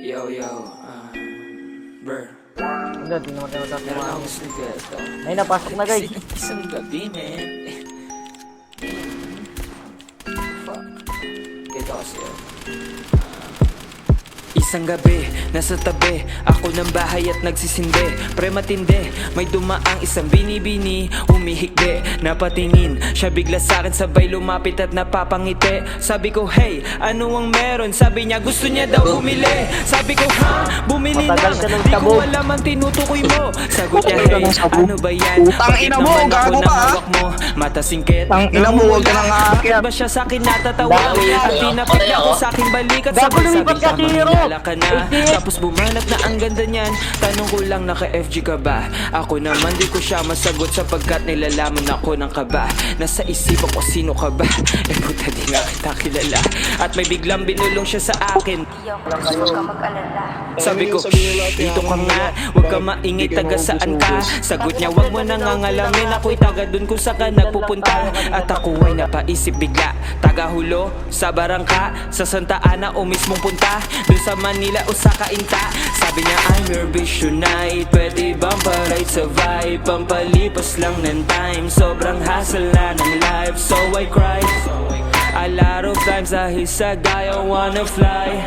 Yo, Bro. Hindi, di naman tayo Meron matatawa. akong gusto ito. Ay, napasok na guys. Isang gabi, man. Fuck. Ito kasi yun. Isang gabi, nasa tabi ako ng bahay at nagsisindi. Pre matindi, may dumaang isang binibini. Umihikbi, napatingin siya bigla sa'kin, sabay lumapit at napapangiti. Sabi ko, hey, ano ang meron? Sabi niya, gusto niya daw bumili. Sabi ko, ha? Bumili Matagal lang. ka ng Di tabo. ko alam ang tinutukoy mo. Sagot niya, hey, ano ba yan? Utang ina mo, naman ako gago ng ka, ha? hawak mo? Mata singkit. Tang ina mo, huwag ka nang Bakit ba siya sa'kin natatawa? At tinapit niya ko sa'king balikat. Gago, Sabay lumipat ka, sabi ka, Tiro. manginala ka na. Tapos bumanat na ang ganda niyan. Tanong ko lang, naka-FG ka ba? Ako naman di ko siya masagot, sapagkat nilalaman ako ng kaba. Nasa isipan ko, sino ka ba? Eh puta, di nga kita kilala. At may biglang binulong siya sa akin. Huwag ka mag-alala. Sabi ko, dito ka nga, huwag ka maingay, taga saan ka? Sagot niya, huwag mo nang ngangalamin, ako'y taga dun kung saan ka nagpupunta. At ako ay napaisip bigla, taga Hulo, sa Barangka, sa Santa Ana o mismong punta, dun sa Manila o sa Cainta. Sabi niya, I'm your visionite, pwede bang paride sa vibe? Pampalipas lang ng time, sobrang hassle na ng life. So I cried a lot of times dahil sa guy I wanna fly.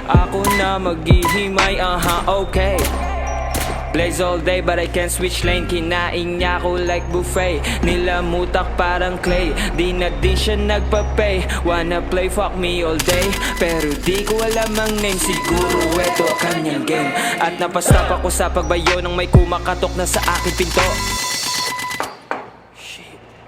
Ako na maghihimay, okay. Plays all day but I can't switch lane. Kinain niya ako like buffet, nilamutak parang clay. Di na din siya nagpa-pay. Wanna play, fuck me all day, pero di ko alam ang name. Siguro eto kanyang game. At napastop ako sa pagbayo nang may kumakatok na sa aking pinto.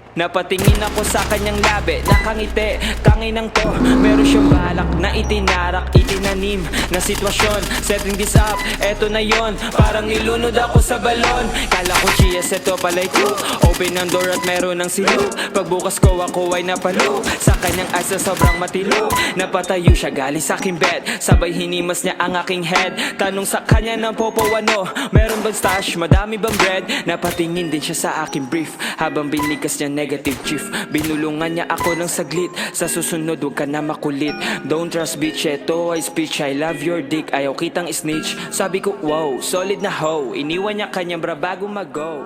Napatingin ako sa kanyang labi, nakangiti, kanginang to. Meron siyang balak na itinarak, itinanim na sitwasyon. Setting this up, eto na yon. Parang nilunod ako sa balon. Kala ko cheers, eto pala'y cook. Open ang door at meron ng silog. Pagbukas ko ako ay napalo sa kanyang eyes na sobrang matilo. Napatayo siya galing sa aking bed, sabay hinimas niya ang aking head. Tanong sa kanya ng popo, ano? Meron bang stash? Madami bang bread? Napatingin din siya sa aking brief habang binikas niya negative chief. Binulungan niya ako ng saglit, sa susunod huwag ka na makulit. Don't trust bitch, eto ay speech. I love your dick, ayaw kitang snitch. Sabi ko wow, solid na hoe. Iniwan niya kanyang bra bago mag-go.